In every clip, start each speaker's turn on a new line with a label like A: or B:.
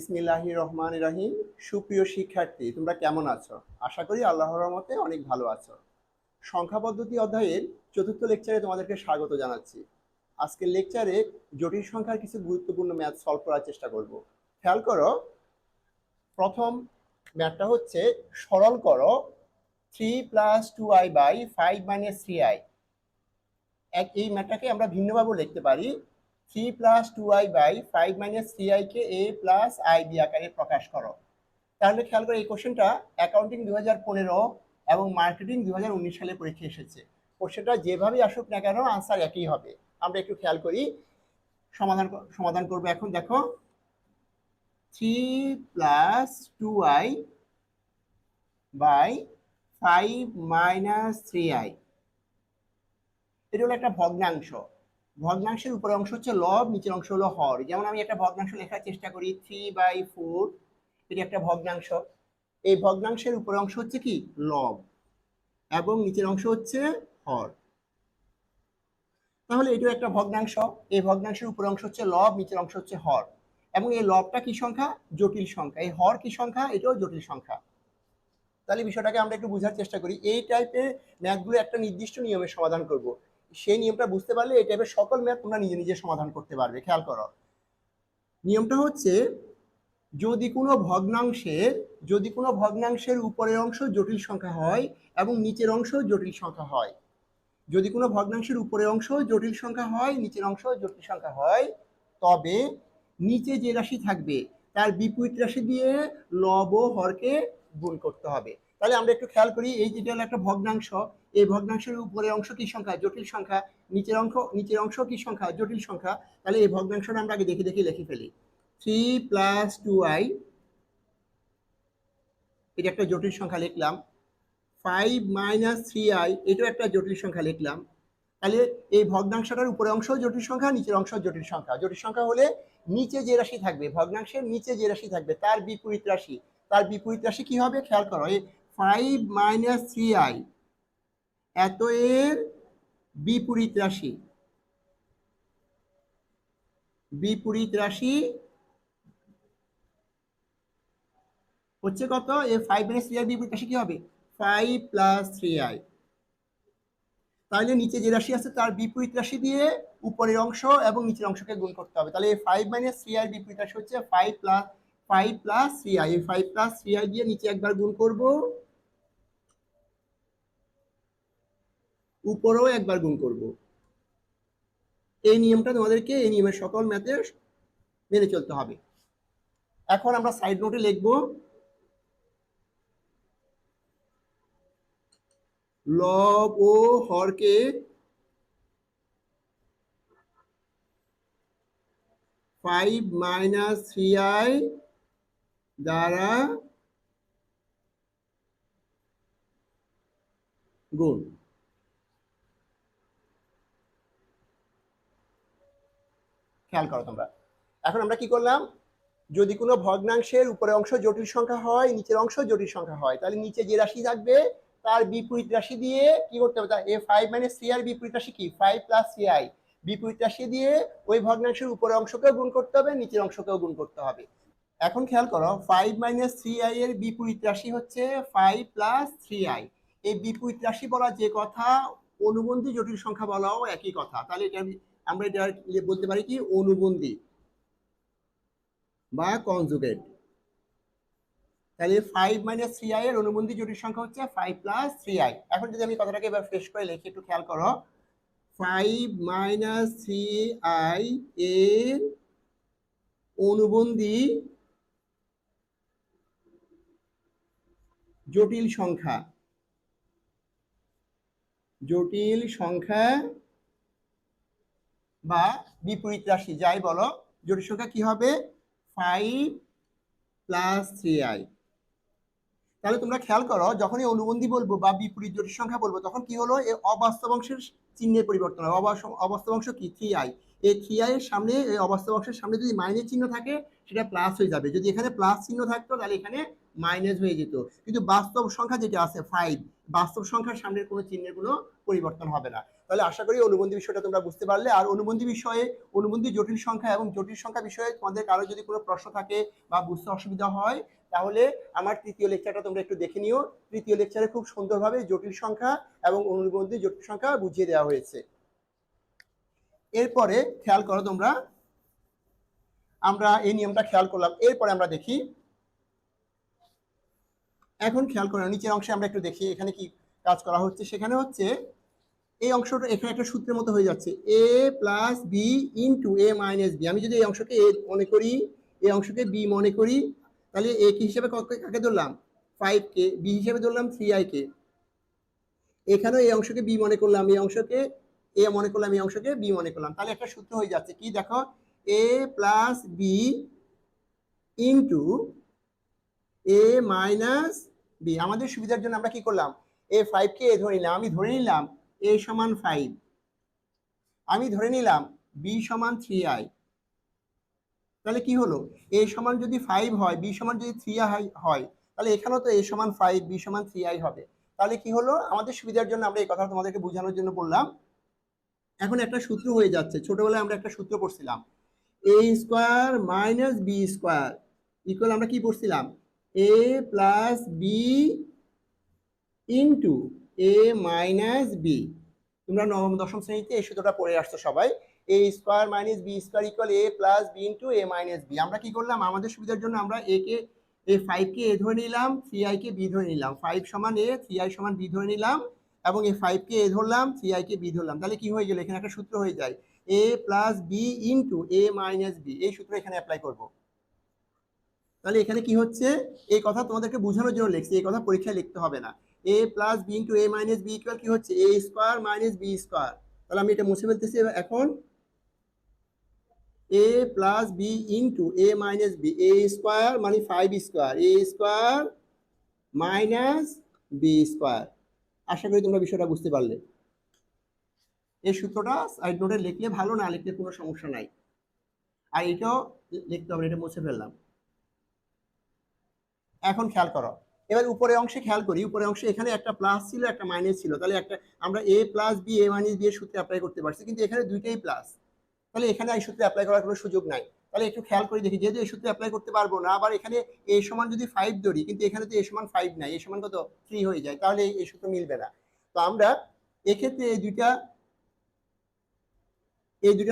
A: বিসমিল্লাহির রহমানির রহিম। সুপ্রিয় শিক্ষার্থী, তোমরা কেমন আছো? আশা করি আল্লাহর রহমতে অনেক ভালো আছো। সংখ্যা পদ্ধতি অধ্যায়ের চতুর্থ লেকচারে তোমাদেরকে স্বাগত জানাচ্ছি। আজকের লেকচারে জটিল সংখ্যার কিছু গুরুত্বপূর্ণ ম্যাথ সলভ করার চেষ্টা করব। খেয়াল করো, প্রথম ম্যাথটা হচ্ছে সরল করো 3+2i/5 - 3i। এই ম্যাথটাকে আমরা ভিন্নভাবে লিখতে পারি 3+2i/5 - 3i কে a প্লাস i বি আকারে প্রকাশ করো। তাহলে খেয়াল করে, এই কোশ্চেনটা অ্যাকাউন্টিং 2015 এবং মার্কেটিং 2019 সালে পরীক্ষা এসেছে। কোশ্চেনটা যেভাবেই আসুক না কেন, আনসার একই হবে। আমরা একটু খেয়াল করি, সমাধান করবো। এখন দেখো, 3+2i/5 - 3i, এটা হলো একটা ভগ্নাংশ। ভগ্নাংশের উপরের অংশ হচ্ছে লব, নিচের অংশ হলো হর। যেমন আমি একটা ভগ্নাংশ লেখার চেষ্টা করি, 3/4, এটা একটা ভগ্নাংশ। এই ভগ্নাংশের উপরের অংশ হচ্ছে কি, লব, এবং নিচের অংশ হচ্ছে হর। তাহলে এটাও একটা ভগ্নাংশ। এই ভগ্নাংশের উপরের অংশ হচ্ছে লব, নিচের অংশ হচ্ছে হর। এবং এই লবটা কি সংখ্যা? জটিল সংখ্যা। এই হর কি সংখ্যা? এটাও জটিল সংখ্যা। তাহলে বিষয়টাকে আমরা একটু বোঝার চেষ্টা করি। এই টাইপের ম্যাথগুলো একটা নির্দিষ্ট নিয়মে সমাধান করব। সেই নিয়মটা বুঝতে পারলে এই টাইপের সকল ম্যাথ তোমরা নিজে নিজে সমাধান করতে পারবে। খেয়াল করো, নিয়মটা হচ্ছে, যদি কোনো ভগ্নাংশের উপরের অংশ জটিল সংখ্যা হয় এবং নিচের অংশ জটিল সংখ্যা হয়, যদি কোনো ভগ্নাংশের উপরের অংশ জটিল সংখ্যা হয়, নিচের অংশ জটিল সংখ্যা হয়, তবে নিচে যে রাশি থাকবে তার বিপরীত রাশি দিয়ে লব ও হরকে গুণ করতে হবে। তাহলে আমরা একটু খেয়াল করি, এই যেটা হলো একটা ভগ্নাংশ, এই ভগ্নাংশের উপরের অংশ কি সংখ্যা? জটিল সংখ্যা। নিচের অংশ কি সংখ্যা? জটিল সংখ্যা। তাহলে এই ভগ্নাংশটা আমরা আগে দেখে দেখে লিখে ফেলি। 3+2i, এটা একটা জটিল সংখ্যা লিখলাম। 5 - 3i, এটাও একটা জটিল সংখ্যা লিখলাম। তাহলে এই ভগ্নাংশটার উপরের অংশ জটিল সংখ্যা, নিচের অংশ জটিল সংখ্যা। জটিল সংখ্যা হলে নিচে যে রাশি থাকবে, ভগ্নাংশের নিচে যে রাশি থাকবে তার বিপরীত রাশি কি হবে? খেয়াল করো, এই 5 - 3i এত এর বিপরীত রাশি হচ্ছে কত? এই 5 - 3i বিপরীত রাশি কি হবে? 5 + 3i। তাহলে নিচে যে রাশি আছে তার বিপরীত রাশি দিয়ে উপরের অংশ এবং নিচের অংশকে গুণ করতে হবে। তাহলে এই 5 - 3i বিপরীত রাশি হচ্ছে 5 + 3i। এই 5 + 3i দিয়ে নিচে একবার গুণ করব, উপরেও একবার গুণ করব। এই নিয়মটা তোমাদেরকে এই নিয়মের সকল ম্যাথে মেনে চলতে হবে। এখন আমরা সাইড নোটে লিখব, লব ও হরকে 5 - 3i দ্বারা গুণ। খেয়াল করো তোমরা, এখন আমরা কি করলাম, যদি কোনো ভগ্নাংশের উপরের অংশ জটিল সংখ্যা হয়, নিচের অংশ জটিল সংখ্যা হয়, তাহলে নিচে যে রাশি থাকবে তার বিপরীত রাশি দিয়ে কি করতে হবে? এই 5 - 3i বিপরীত রাশি কি? 5 + 3i। বিপরীত রাশি দিয়ে ওই ভগ্নাংশের উপরের অংশকেও গুণ করতে হবে, নিচের অংশকেও গুণ করতে হবে। এখন খেয়াল করো, 5 - 3i এর বিপরীত রাশি হচ্ছে 5 + 3i। এই বিপরীত রাশি বলা যে কথা, অনুবন্ধী জটিল সংখ্যা বলাও একই কথা। তাহলে আমরা এটা বলতে পারি কি, অনুবন্ধী বা কনজুগেট। তাহলে 5 - 3i এর অনুবন্ধী জটিল সংখ্যা হচ্ছে 5 + 3i। এখন যদি আমি কথাটাকে এবার ফ্রেশ করে লিখি, একটু খেয়াল করো, 5 - 3i এর অনুবন্ধী জটিল সংখ্যা বা বিপরীত রাশি যাই বলো, জটিল সংখ্যা কি হবে? 5 + 3i। তাহলে তোমরা খেয়াল করো, যখনই অনুবন্ধী বলবো বা বিপরীত জটিল সংখ্যা বলবো, তখন কি হলো? এই অবাস্তব অংশের চিহ্নের পরিবর্তন হয়। অবাস্তব অংশ কি? 3i। এই 3i এর সামনে, এই অবাস্তব অংশের সামনে যদি মাইনাস চিহ্ন থাকে সেটা প্লাস হয়ে যাবে। যদি এখানে প্লাস চিহ্ন থাকতো তাহলে এখানে মাইনাস হয়ে যেত। কিন্তু বাস্তব সংখ্যা যেটা আছে 5, বাস্তব সংখ্যার সামনের কোনো চিহ্নের কোনো পরিবর্তন হবে না। তাহলে আশা করি অনুবন্ধী বিষয়টা তোমরা বুঝতে পারলে। আর অনুবন্ধী বিষয়ে, অনুবন্ধী জটিল সংখ্যা এবং জটিল সংখ্যা বিষয়ে তোমাদের কারো যদি কোনো প্রশ্ন থাকে বা বুঝতে অসুবিধা হয়, তাহলে আমার তৃতীয় লেকচারটা তোমরা একটু দেখে নিও। তৃতীয় লেকচারে খুব সুন্দরভাবে জটিল সংখ্যা এবং অনুবন্ধী জটিল সংখ্যা বুঝিয়ে দেওয়া হয়েছে। এরপরে খেয়াল করো তোমরা, আমরা এই নিয়মটা খেয়াল করলাম। এরপরে আমরা দেখি, এখন খেয়াল করো নিচের অংশে আমরা একটু দেখি এখানে কি কাজ করা হচ্ছে। সেখানে হচ্ছে এই অংশটা এখানে একটা সূত্রের মতো হয়ে যাচ্ছে, a plus B into a minus B. আমি যদি এই অংশকে a মনে করি, এই অংশকে b মনে করি, তাহলে a কি হিসেবে কাকে ধরলাম? 5কে। b হিসেবে ধরলাম 3i কে। এখানেও এই অংশকে b মনে করলাম, এই অংশকে a মনে করলাম, এই অংশকে b মনে করলাম। তাহলে একটা সূত্র হয়ে যাচ্ছে কি দেখো, a plus B into a minus B. আমাদের সুবিধার জন্য আমরা কি করলাম, a 5কে a ধরে নিলাম। আমি ধরে নিলাম a সমান 5, আমি ধরে নিলাম b সমান 3i। তাহলে কি হলো, a সমান যদি 5 হয়, b সমান যদি 3i হয়, তাহলে এখানেও তো a সমান 5, b সমান 3i হবে। তাহলে কি হলো, আমাদের সুবিধার জন্য আমরা এই কথা তোমাদেরকে বোঝানোর জন্য বললাম। এখন একটা সূত্র হয়ে যাচ্ছে, ছোটবেলায় আমরা একটা সূত্র পড়ছিলাম, a square minus B square equal, আমরা কি পড়ছিলাম, a plus B into a minus B. তোমরা নবম দশম শ্রেণীতে এই সূত্রটা পড়ে আসছো সবাই। a square minus B square equal a plus B into a minus B. আমরা কি করলাম, আমাদের সুবিধার জন্য আমরা a 5কে a ধরে নিলাম, 3i কে b ধরে নিলাম। 5 সমান a, 3i সমান b ধরে নিলাম, এবং এই 5কে a ধরলাম, 3i কে b ধরলাম। তাহলে কি হয়ে গেল, এখানে একটা সূত্র হয়ে যায়, a plus B into a minus B. এই সূত্র এখানে অ্যাপ্লাই করব। তাহলে এখানে কি হচ্ছে, এই কথা তোমাদেরকে বোঝানোর জন্য লিখছি, এই কথা পরীক্ষায় লিখতে হবে না। a plus B into a minus B equal কি হচ্ছে, a square minus B square. তাহলে আমি এটা মুছে ফেলতেছি এখন, a plus B into a minus B, a square মানে 5 square, a square minus B square. আশা করি তোমরা বিষয়টা বুঝতে পারলে। এই সূত্রটা সাইড নোটে লিখলে ভালো, না লিখলে কোনো সমস্যা নাই। আর এটাও লিখতে হবে, এটা মুছে ফেললাম। এখন খেয়াল করো, এবার উপরের অংশে খেয়াল করি, উপরের অংশে এখানে একটা প্লাস ছিল, একটা মাইনাস ছিল। তাহলে একটা আমরা a plus B a minus B এর সূত্রে অ্যাপ্লাই করতে পারছি, কিন্তু এখানে দুইটাই প্লাস। তাহলে এখানে এই সূত্রে অ্যাপ্লাই করার কোনো সুযোগ নাই। তাহলে একটু খেয়াল করে দেখি, যেহেতু এই সূত্রে অ্যাপ্লাই করতে পারবো না, আবার এখানে a সমান যদি 5 ধরি, কিন্তু এখানে তো a সমান 5 নাই, a সমান কত 3 হয়ে যায়, তাহলে এই সূত্র মিলবে না। তো আমরা এক্ষেত্রে এই দুইটা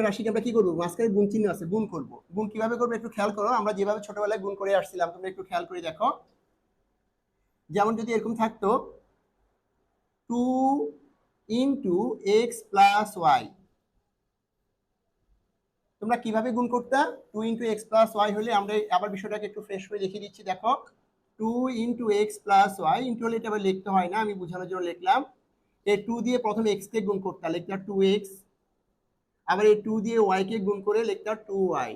A: রাশিকে আমরা কি করবো, মাঝখানে গুণ চিহ্ন আছে, গুণ করব। গুণ কিভাবে করবো একটু খেয়াল করো, আমরা যেভাবে ছোটবেলায় গুণ করে আসছিলাম, তোমরা একটু খেয়াল করে দেখো। যেমন যদি এরকম থাকতো 2 ইন্টু এক্স প্লাস ওয়াই, তোমরা কিভাবে গুণ করতা, 2 ইন্টু এক্স প্লাস ওয়াই হলে, আমরা আবার বিষয়টাকে একটু ফ্রেশ করে দেখিয়ে দিচ্ছি। দেখো 2 into X plus Y, into হলে এটা আবার লিখতে হয় না, আমি বোঝানোর জন্য লিখলাম। এই 2 দিয়ে প্রথমে এক্স কে গুণ করতে, লিখতাম 2x, আবার এই 2 দিয়ে ওয়াই কে গুণ করে লিখতাম 2y,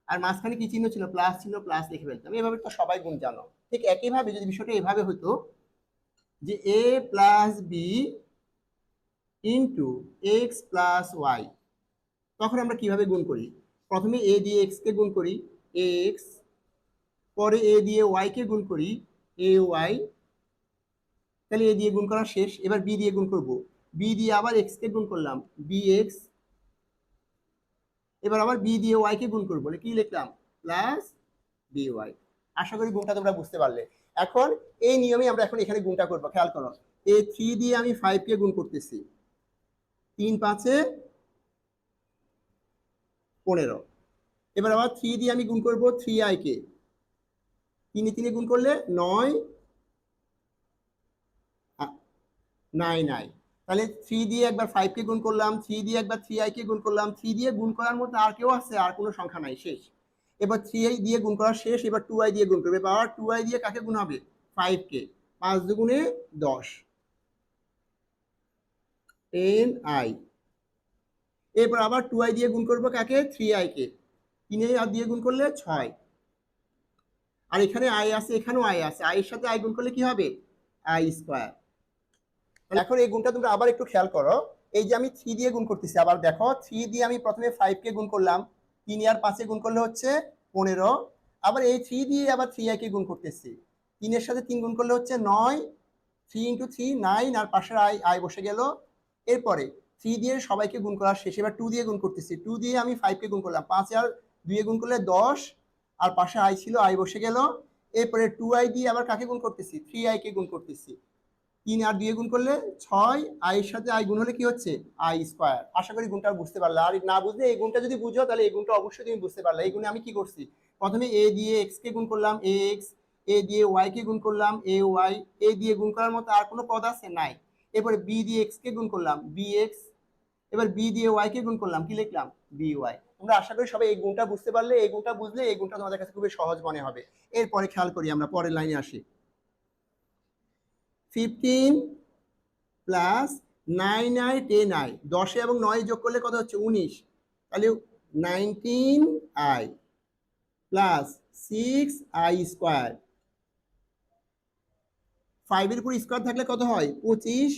A: আর মাঝখানে কি চিহ্ন ছিল, প্লাস ছিল, প্লাস লিখে ফেলতাম। এভাবে তো সবাই গুণ জানো। ঠিক একইভাবে যদি বিষয়টা এভাবে হতো যে a plus B into X plus Y, তখন আমরা কিভাবে গুণ করি, প্রথমে a দিয়ে x কে গুণ করি x, পরে a দিয়ে y কে গুণ করি ay। তাহলে a দিয়ে গুণ করা শেষ, এবার b দিয়ে গুণ করব, b দিয়ে আবার x কে গুণ করলাম bx, এবার আবার b দিয়ে y কে গুণ করব, কি লিখলাম প্লাস by। আশা করি গুণটা তোমরা বুঝতে পারলে। এখন এই নিয়মে আমরা এখন এখানে গুণটা করব। খেয়াল করো, এই 3 দিয়ে আমি 5 কে গুণ করতেছি, 3 5 15। এবার আবার 3 দিয়ে আমি গুণ করব 3i কে, 3 3 গুণ করলে 9 9i। তাহলে 3 দিয়ে একবার 5 কে গুণ করলাম, 3 দিয়ে একবার 3i কে গুণ করলাম, 3 দিয়ে গুণ করার মধ্যে আর কেউ আছে, আর কোনো সংখ্যা নাই, শেষ। এবার 3i দিয়ে গুণ করা শেষ, এবার 2i দিয়ে গুণ করবে। এবার 2i দিয়ে কাকে গুণ হবে, 5 কে, 5 দুগুণে 10 10i। এরপর আবার 2i দিয়ে গুণ করবো কাকে, 3i কে, 3i দিয়ে গুণ করলে 6, আর এখানে i আছে, এখানেও i আছে, i এর সাথে i গুণ করলে কি হবে, i স্কয়ার। এখন এই গুণটা তোমরা আবার একটু খেয়াল করো, এই যে আমি 3 দিয়ে গুণ করতেছি, আবার দেখো 3 দিয়ে আমি প্রথমে 5 কে গুণ করলাম, 3 আর 5 গুণ করলে হচ্ছে 15, আবার এই 3 দিয়ে আবার 3i কে গুণ করতেছি, 3 এর সাথে 3 গুণ করলে হচ্ছে 9, 3 ইন্টু 3 9, আর পাশের i বসে গেল এরপরে 3 দিয়ে সবাইকে গুণ করা শেষ, এবার 2 দিয়ে গুণ করতেছি। 2 দিয়ে আমি 5 কে গুণ করলাম, 5 আর 2 এ গুণ করলে 10, আর পাশে i ছিল, i বসে গেল। এরপরে 2i দিয়ে আবার কাকে গুণ করতেছি, 3i কে গুণ করতেছি। 3 আর 2 গুণ করলে 6, i এর সাথে i গুণ হলে কি হচ্ছে, i স্কয়ার। আশা করি গুণটা বুঝতে পারলে। আর না বুঝলে এই গুণটা যদি বুঝো তাহলে এই গুণটা অবশ্যই তুমি বুঝতে পারলে। এই গুণে আমি কি করছি, প্রথমে a দিয়ে x কে গুণ করলাম ax, a দিয়ে y কে গুণ করলাম ay, a দিয়ে গুণ করার মতো আর কোনো পদ আছে নাই। এরপরে b দিয়ে x কে গুণ করলাম bx, এবার b দিয়ে y কে গুণ করলাম, কি লিখলাম, by। তোমরা আশা করি সবাই এই গুণটা বুঝতে পারলে। এই গুণটা বুঝলে এই গুণটা তোমাদের কাছে খুবই সহজ মনে হবে। এরপরে খেয়াল করি, আমরা পরের লাইনে আসি। 15 প্লাস 9i 10i, 10 এবং 9 যোগ করলে কত হচ্ছে, 19। তাহলে 19i প্লাস 6i স্কয়ার, 5 এর উপর স্কয়ার থাকলে কত হয়, 25।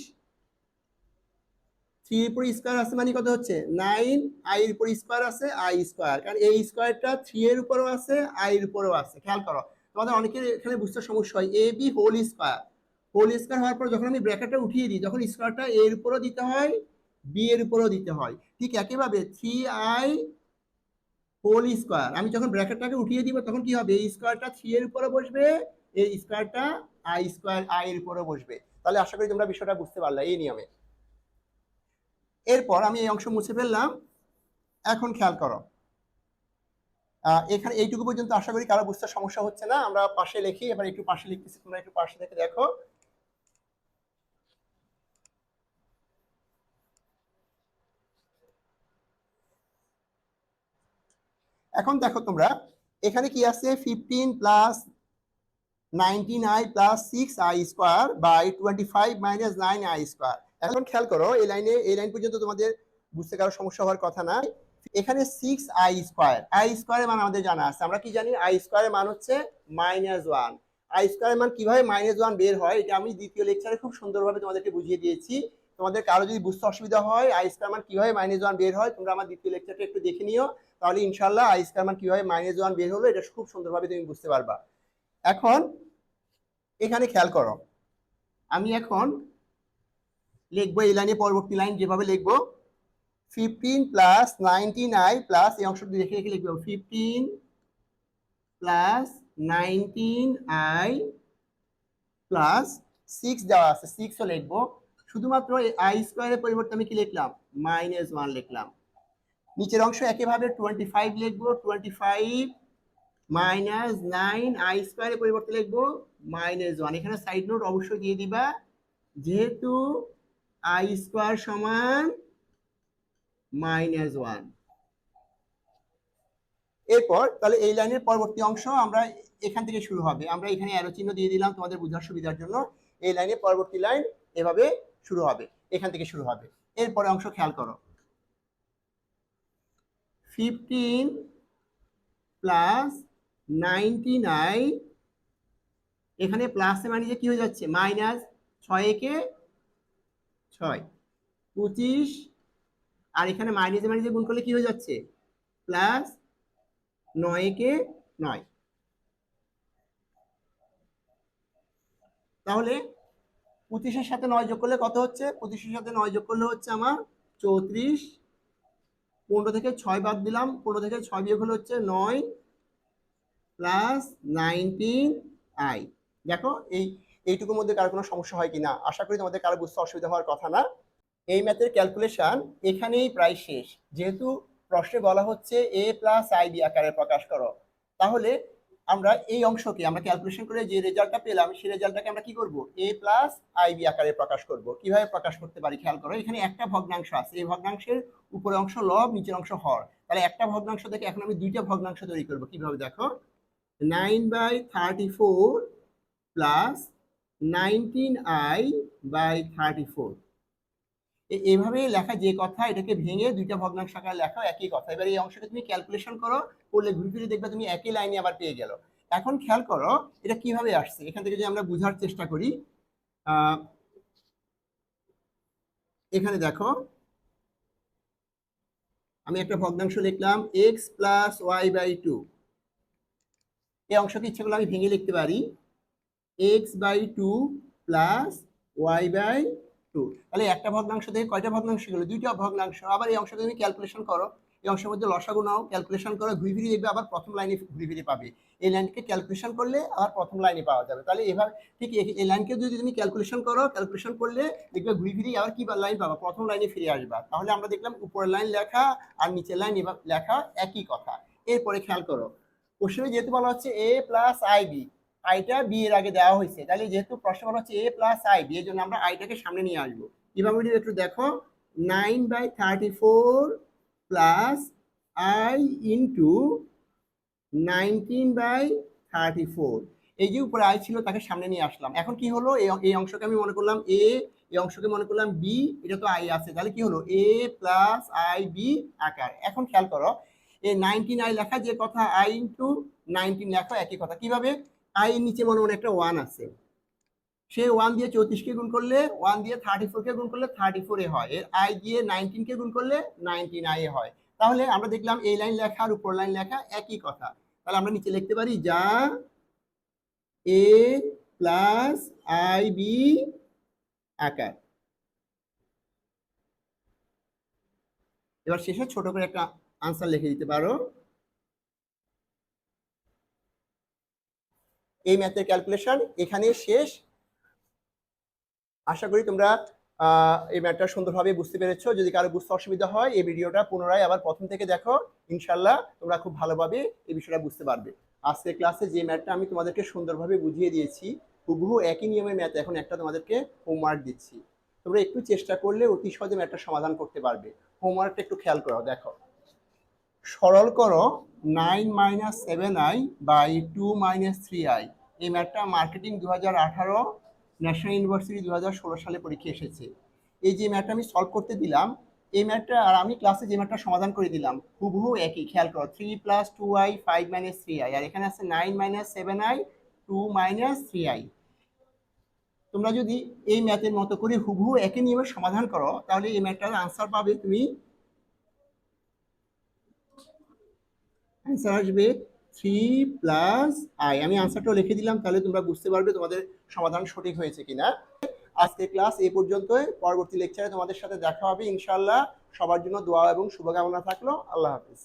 A: 3 এর উপর স্কয়ার আছে মানে কত হচ্ছে, 9, i এর উপর স্কয়ার আছে i স্কয়ার, কারণ এই স্কয়ারটা 3 এর উপরও আছে i এর উপরও আছে। খেয়াল করো, তোমাদের অনেকের এখানে বুঝতে সমস্যা হয়। ab whole square, whole square হওয়ার পর যখন আমি ব্র্যাকেটটা উঠিয়ে দিই, তখন স্কয়ারটা a এর উপরও দিতে হয়, b এর উপরও দিতে হয়। ঠিক একইভাবে 3i হোল স্কয়ার, আমি যখন ব্র্যাকেটটাকে উঠিয়ে দিব তখন কি হবে, এই স্কয়ারটা 3 এর উপরে বসবে, এই স্কয়ারটা i স্কয়ার i এর উপরে বসবে। তাহলে আশা করি তোমরা বিষয়টা বুঝতে পারলে এই নিয়মে। এরপর আমি এই অংশ মুছে ফেললাম। এখন খেয়াল করো, এখানে এইটুকু পর্যন্ত আশা করি কারো বুঝতে সমস্যা হচ্ছে না। আমরা পাশে লিখি, এবার একটু পাশে লিখতেছি, তোমরা একটু পাশে থেকে দেখো। এখন দেখো তোমরা এখানে কি আছে, 15 plus 19i plus 6i square by 25 minus 9i square. এখন খেয়াল করো, এই লাইন পর্যন্ত তোমাদের বুঝতে কারো সমস্যা হওয়ার কথা না। এখানে 6i স্কয়ার, i স্কয়ারের মান আমাদের জানা আছে। আমরা কি জানি, i স্কয়ারের মান হচ্ছে -1। i স্কয়ারের মান কিভাবে -1 বের হয়, এটা আমি দ্বিতীয় লেকচারে খুব সুন্দরভাবে তোমাদেরকে বুঝিয়ে দিয়েছি। তোমাদের কারো যদি বুঝতে অসুবিধা হয় i স্কয়ার মান কিভাবে -1 বের হয়, তোমরা আমার দ্বিতীয় লেকচারটা একটু দেখে নিও, তাহলে ইনশাআল্লাহ i স্কয়ার মান কিভাবে -1 বের হলো এটা খুব সুন্দরভাবে তুমি বুঝতে পারবা। এখন এখানে খেয়াল করো, আমি এখন লিখবো এই লাইনে, পরবর্তী লাইন যেভাবে লিখবো, 15 প্লাস 19i প্লাস এই অংশটি রেখে রেখে লিখবো, 15 প্লাস 19i প্লাস 6 দেওয়া আছে, 6ও লিখবো। শুধুমাত্র এই i স্কয়ারের পরিবর্তে আমি কি লিখলাম, -1 লিখলাম। নিচের অংশ একইভাবে 25 লিখবো, 25 মাইনাস 9i স্কয়ারের পরিবর্তে লিখবো -1। এখানে সাইড নোট অবশ্যই দিয়ে দিবা, যেহেতু i স্কয়ার সমান -1। এরপর তাহলে এই লাইনের পরবর্তী অংশ আমরা এখান থেকে শুরু হবে। আমরা এখানে অ্যারো চিহ্ন দিয়ে দিলাম তোমাদের বোঝার সুবিধার জন্য। এই লাইনের পরবর্তী লাইন এভাবে শুরু হবে, এখান থেকে শুরু হবে। এরপরে অংশ খেয়াল করো, 15 প্লাস 99, এখানে প্লাস মানে যে কি হয়ে যাচ্ছে, মাইনাস, 6 একে 6, 25, আর এখানে মাইনাসে মাইনাসে গুণ করলে কি হয়ে যাচ্ছে, প্লাস, 9 একে 9। তাহলে 25-এর সাথে 9 যোগ করলে কত হচ্ছে, 25-এর সাথে 9 যোগ করলে হচ্ছে আমার 34। 15 থেকে 6 বাদ দিলাম, 15 থেকে 6 বিয়োগ হলে হচ্ছে 9 প্লাস 19i। দেখো এইটুকুর মধ্যে কারো কোনো সমস্যা হয় কিনা, আশা করি তোমাদের কারো বুঝতে অসুবিধা হওয়ার কথা না। এই ম্যাথের ক্যালকুলেশন এখানেই প্রায় শেষ। যেহেতু প্রশ্নে বলা হচ্ছে a প্লাস আই বি আকারে প্রকাশ করো, তাহলে আমরা এই অংশকে আমরা ক্যালকুলেশন করে যে রেজাল্টটা পেলাম সেই রেজাল্টটাকে আমরা কি করব, a প্লাস আই বি আকারে প্রকাশ করব। কিভাবে প্রকাশ করতে পারি খেয়াল করো, এখানে একটা ভগ্নাংশ আছে, এই ভগ্নাংশের উপরের অংশ লব, নিচের অংশ হর। তাহলে একটা ভগ্নাংশ থেকে এখন আমি দুইটা ভগ্নাংশ তৈরি করব। কিভাবে দেখো, 9/34 প্লাস 19i/34, এইভাবে লেখা যে কথা, এটাকে ভেঙে দুইটা ভগ্নাংশ আকারে লেখা, একই কথা। এবার এই অংশটা তুমি ক্যালকুলেশন করো, করলে ঘুরে ফিরে দেখবে তুমি একই লাইনে আবার পেয়ে গেল। এখন খেয়াল করো এটা কিভাবে আসছে, এখান থেকে যদি আমরা বোঝার চেষ্টা করি, এখানে দেখো আমি একটা ভগ্নাংশ লিখলাম x প্লাস y/2। এই অংশকে ইচ্ছে করলে আমি ভেঙে লিখতে পারি x/2 প্লাস y/2। 2। তাহলে একটা ভগ্নাংশ থেকে কয়টা ভগ্নাংশ গেল? দুইটা ভগ্নাংশ। আবার এই অংশটা তুমি ক্যালকুলেশন করো, এই অংশের মধ্যে লসাগু নাও, ক্যালকুলেশন করো, ঘুরে ফিরে দেখবে আবার প্রথম লাইনে ঘুরে ফিরে পাবে। এই লাইনকে ক্যালকুলেশন করলে আবার প্রথম লাইনে পাওয়া যাবে। তাহলে এভাবে ঠিক এই লাইনকে যদি তুমি ক্যালকুলেশন করো, ক্যালকুলেশন করলে দেখবে ঘুরে ফিরে আবার কি লাইন পাবা, প্রথম লাইনে ফিরে আসবা। তাহলে আমরা দেখলাম উপরের লাইন লেখা আর নিচের লাইন লেখা একই কথা। এরপরে খেয়াল করো, কোশ্চেনে যেহেতু বলা হচ্ছে a প্লাস আইবি, আইটা বি এর আগে দেওয়া হয়েছে, তাহলে যেহেতু প্রশ্ন বলা হচ্ছে a প্লাস আইবি, এই জন্য আমরা আইটাকে সামনে নিয়ে আসবো। কিভাবে একটু দেখো, 9/34 প্লাস আই ইন্টু 19/34, এই যে উপরে আই ছিল তাকে সামনে নিয়ে আসলাম। এখন কি হলো, এই অংশকে আমি মনে করলাম এ, এই অংশকে মনে করলাম বি, এটা তো আই আছে, তাহলে কি হলো এ প্লাস আই বি আকার। এখন খেয়াল করো, এই 19 আই লেখা যে কথা, আই ইন্টু 19 লেখা একই কথা। কিভাবে? আই এর নিচে মনে মনে একটা 1 আছে, সে 1 দিয়ে 34 কে গুণ করলে, 1 দিয়ে 34 কে গুণ করলে 34 এ হয়, এর আই দিয়ে 19 কে গুণ করলে 19 আই এ হয়। তাহলে আমরা দেখলাম এই লাইন লেখা আর উপর লাইন লেখা একই কথা। তাহলে আমরা নিচে লিখতে পারি যা এ প্লাস আই বি আকার। এবার শেষে ছোট করে একটা আনসার লিখে দিতে পারো। এই ম্যাথের ক্যালকুলেশন এখানে শেষ। আশা করি তোমরা এই ম্যাথটা সুন্দরভাবে বুঝতে পেরেছো। যদি কারো বুঝতে অসুবিধা হয়, এই ভিডিওটা পুনরায় আবার প্রথম থেকে দেখো, ইনশাল্লাহ তোমরা খুব ভালোভাবে এই বিষয়টা বুঝতে পারবে। আজকের ক্লাসে যে ম্যাথটা আমি তোমাদেরকে সুন্দরভাবে বুঝিয়ে দিয়েছি, হুবহু একই নিয়মের ম্যাথ এখন একটা তোমাদেরকে হোমওয়ার্ক দিচ্ছি, তোমরা একটু চেষ্টা করলে অতি সহজে ম্যাথটা সমাধান করতে পারবে। হোমওয়ার্কটা একটু খেয়াল করো, দেখো, সরল করো 9 - 7i বাই 2 - 3i। এই ম্যাথটা মার্কেটিং 2018 ন্যাশনাল ইউনিভার্সিটি 2016 সালে পরীক্ষা এসেছে। এই যে ম্যাথটা আমি সলভ করতে দিলাম, এই ম্যাথটা আর আমি ক্লাসে যে ম্যাথটা সমাধান করে দিলাম হুবহু একই। খেয়াল করো, 3 + 2i 5 - 3i, আর এখানে আছে 9 - 7i 2 - 3i। তোমরা যদি এই ম্যাথের মতো করে হুবহু একই নিয়মে সমাধান করো, তাহলে এই ম্যাথটার আনসার পাবে তুমি, অ্যান্সার আসবে 3 + i। আমি আনসারটাও লিখে দিলাম, তাহলে তোমরা বুঝতে পারবে তোমাদের সমাধান সঠিক হয়েছে কিনা। আজকের ক্লাস এই পর্যন্তই। পরবর্তী লেকচারে তোমাদের সাথে দেখা হবে ইনশাআল্লাহ। সবার জন্য দোয়া এবং শুভকামনা থাকলো। আল্লাহ হাফিজ।